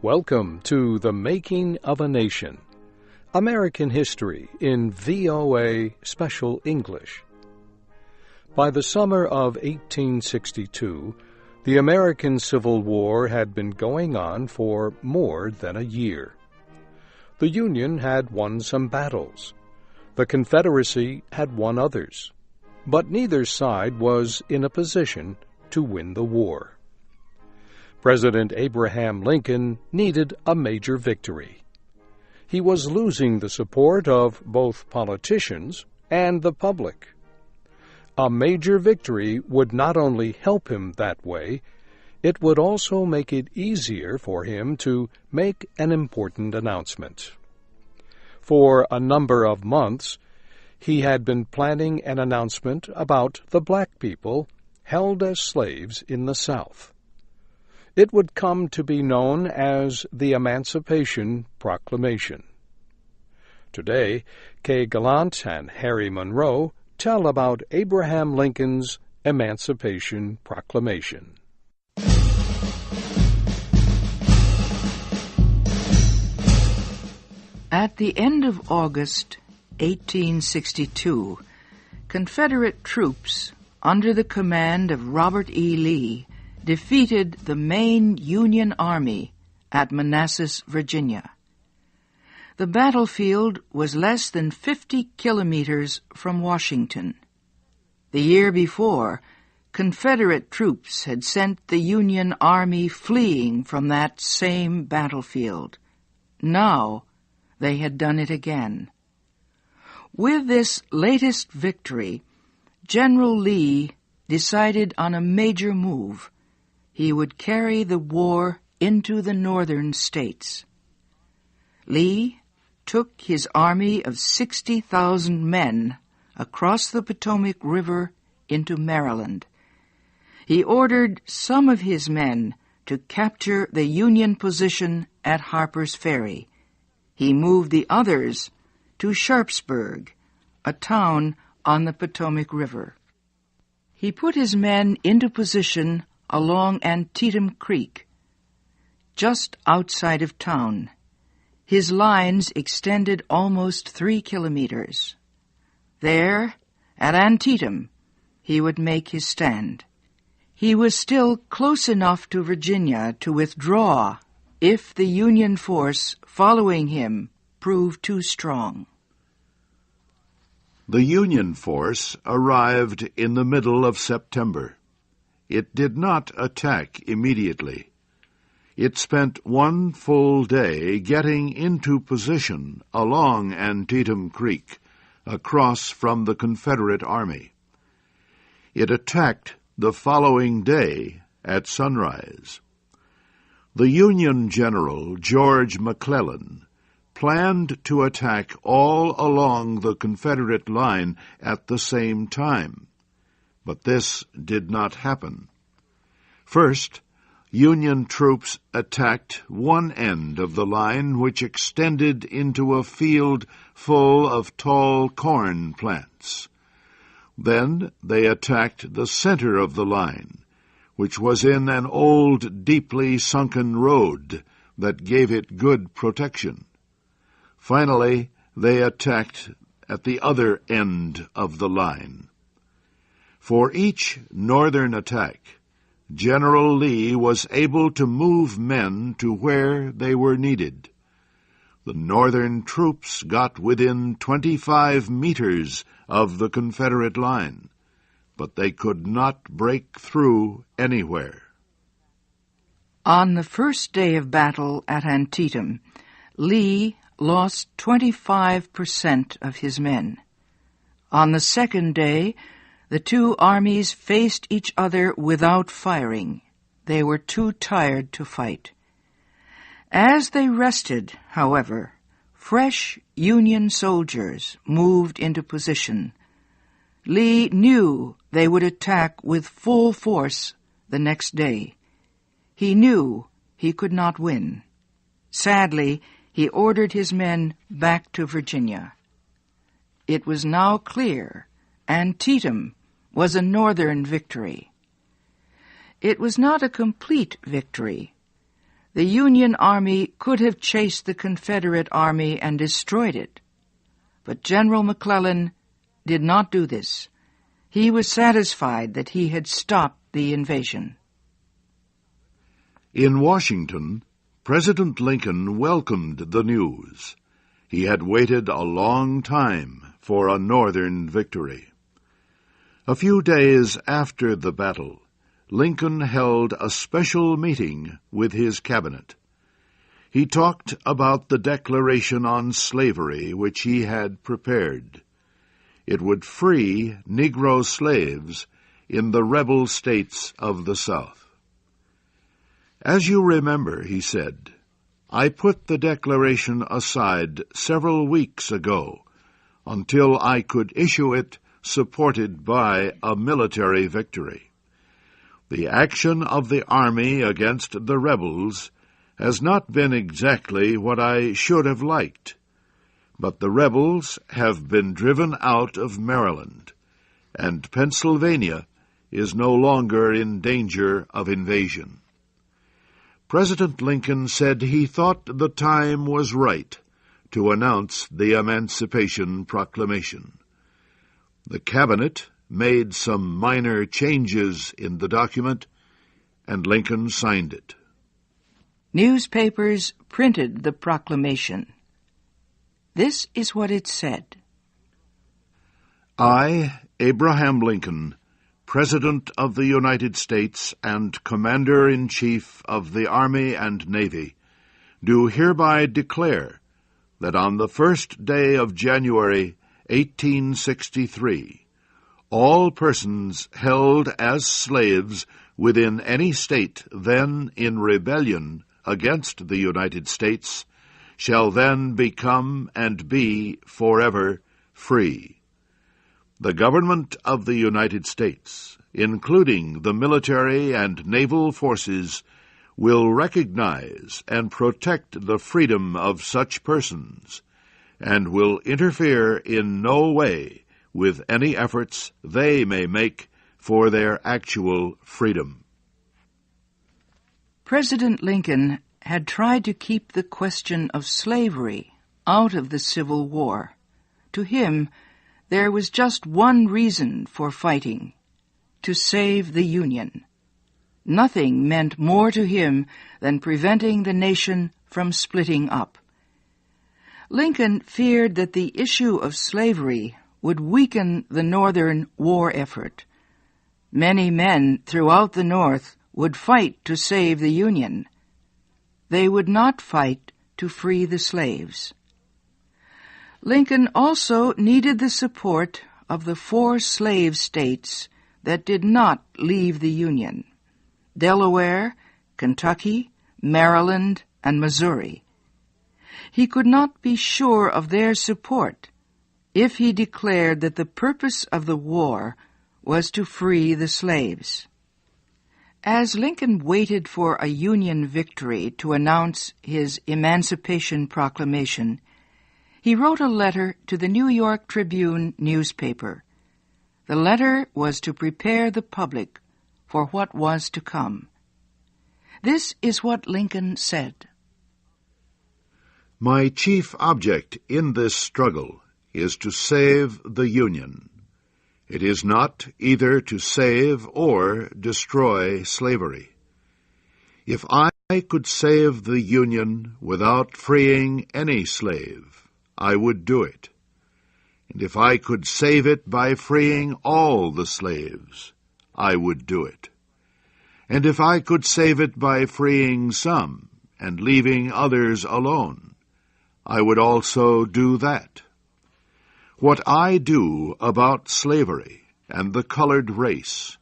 Welcome to The Making of a Nation, American History in VOA Special English. By the summer of 1862, the American Civil War had been going on for more than a year. The Union had won some battles. The Confederacy had won others. But neither side was in a position to win the war. President Abraham Lincoln needed a major victory. He was losing the support of both politicians and the public. A major victory would not only help him that way, it would also make it easier for him to make an important announcement. For a number of months, he had been planning an announcement about the black people held as slaves in the South. It would come to be known as the Emancipation Proclamation. Today, Kay Gallant and Harry Monroe tell about Abraham Lincoln's Emancipation Proclamation. At the end of August 1862, Confederate troops under the command of Robert E. Lee defeated the main Union Army at Manassas, Virginia. The battlefield was less than 50 kilometers from Washington. The year before, Confederate troops had sent the Union Army fleeing from that same battlefield. Now they had done it again. With this latest victory, General Lee decided on a major move. He would carry the war into the northern states. Lee took his army of 60,000 men across the Potomac River into Maryland. He ordered some of his men to capture the Union position at Harpers Ferry. He moved the others to Sharpsburg, a town on the Potomac River. He put his men into position along Antietam Creek, just outside of town. His lines extended almost 3 kilometers. There, at Antietam, he would make his stand. He was still close enough to Virginia to withdraw if the Union force following him proved too strong. The Union force arrived in the middle of September. It did not attack immediately. It spent one full day getting into position along Antietam Creek, across from the Confederate Army. It attacked the following day at sunrise. The Union General, George McClellan, planned to attack all along the Confederate line at the same time. But this did not happen. First, Union troops attacked one end of the line, which extended into a field full of tall corn plants. Then they attacked the center of the line, which was in an old, deeply sunken road that gave it good protection. Finally, they attacked at the other end of the line. For each northern attack, General Lee was able to move men to where they were needed. The northern troops got within 25 meters of the Confederate line, but they could not break through anywhere. On the first day of battle at Antietam, Lee lost 25% of his men. On the second day, the two armies faced each other without firing. They were too tired to fight. As they rested, however, fresh Union soldiers moved into position. Lee knew they would attack with full force the next day. He knew he could not win. Sadly, he ordered his men back to Virginia. It was now clear Antietam was a northern victory. It was not a complete victory. The Union Army could have chased the Confederate Army and destroyed it. But General McClellan did not do this. He was satisfied that he had stopped the invasion. In Washington, President Lincoln welcomed the news. He had waited a long time for a Northern victory. A few days after the battle, Lincoln held a special meeting with his cabinet. He talked about the Declaration on Slavery which he had prepared. It would free Negro slaves in the rebel states of the South. "As you remember," he said, "I put the Declaration aside several weeks ago until I could issue it supported by a military victory. The action of the Army against the rebels has not been exactly what I should have liked, but the rebels have been driven out of Maryland, and Pennsylvania is no longer in danger of invasion." President Lincoln said he thought the time was right to announce the Emancipation Proclamation. The Cabinet made some minor changes in the document, and Lincoln signed it. Newspapers printed the proclamation. This is what it said. "I, Abraham Lincoln, President of the United States and Commander-in-Chief of the Army and Navy, do hereby declare that on the first day of January, 1863, all persons held as slaves within any state then in rebellion against the United States shall then become and be forever free. The government of the United States, including the military and naval forces, will recognize and protect the freedom of such persons, and will interfere in no way with any efforts they may make for their actual freedom." President Lincoln had tried to keep the question of slavery out of the Civil War. To him, there was just one reason for fighting: to save the Union. Nothing meant more to him than preventing the nation from splitting up. Lincoln feared that the issue of slavery would weaken the Northern war effort. Many men throughout the North would fight to save the Union. They would not fight to free the slaves. Lincoln also needed the support of the 4 slave states that did not leave the Union: Delaware, Kentucky, Maryland, and Missouri. He could not be sure of their support if he declared that the purpose of the war was to free the slaves. As Lincoln waited for a Union victory to announce his Emancipation Proclamation, he wrote a letter to the New York Tribune newspaper. The letter was to prepare the public for what was to come. This is what Lincoln said. "My chief object in this struggle is to save the Union. It is not either to save or destroy slavery. If I could save the Union without freeing any slave, I would do it. And if I could save it by freeing all the slaves, I would do it. And if I could save it by freeing some and leaving others alone, I would also do that. What I do about slavery and the colored race,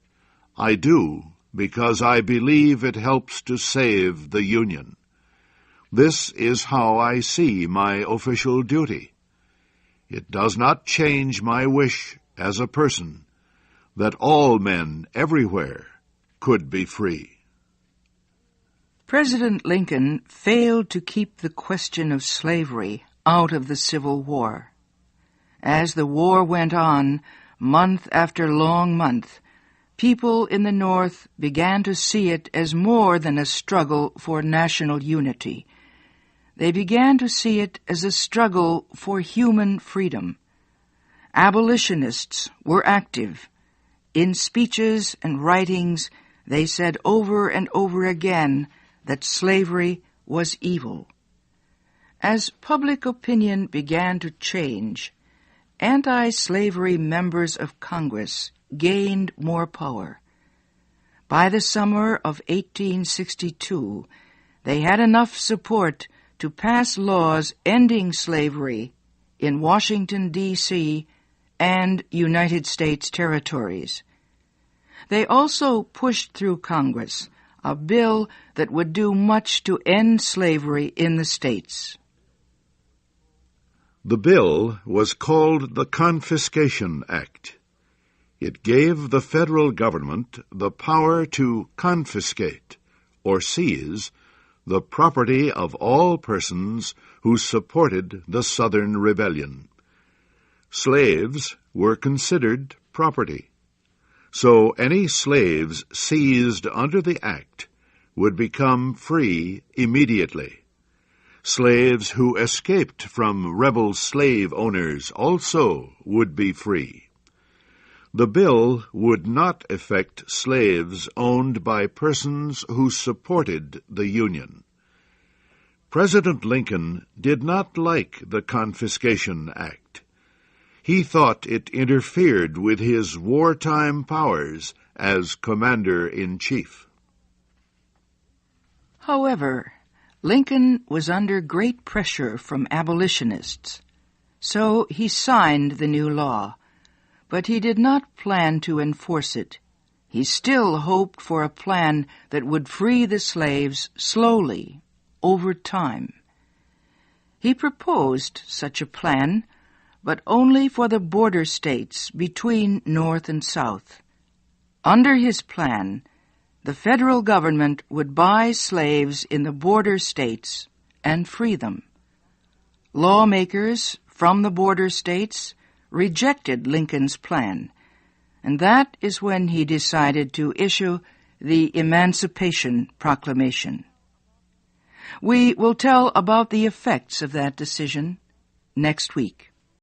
I do because I believe it helps to save the Union. This is how I see my official duty. It does not change my wish as a person that all men everywhere could be free." President Lincoln failed to keep the question of slavery out of the Civil War. As the war went on, month after long month, people in the North began to see it as more than a struggle for national unity. They began to see it as a struggle for human freedom. Abolitionists were active. In speeches and writings, they said over and over again that slavery was evil. As public opinion began to change, anti-slavery members of Congress gained more power. By the summer of 1862, they had enough support to pass laws ending slavery in Washington, D.C. and United States territories. They also pushed through Congress a bill that would do much to end slavery in the states. The bill was called the Confiscation Act. It gave the federal government the power to confiscate, or seize, the property of all persons who supported the Southern Rebellion. Slaves were considered property, so any slaves seized under the Act would become free immediately. Slaves who escaped from rebel slave owners also would be free. The bill would not affect slaves owned by persons who supported the Union. President Lincoln did not like the Confiscation Act. He thought it interfered with his wartime powers as Commander-in-Chief. However, Lincoln was under great pressure from abolitionists, so he signed the new law. But he did not plan to enforce it. He still hoped for a plan that would free the slaves slowly, over time. He proposed such a plan, but only for the border states between North and South. Under his plan, the federal government would buy slaves in the border states and free them. Lawmakers from the border states rejected Lincoln's plan, and that is when he decided to issue the Emancipation Proclamation. We will tell about the effects of that decision next week.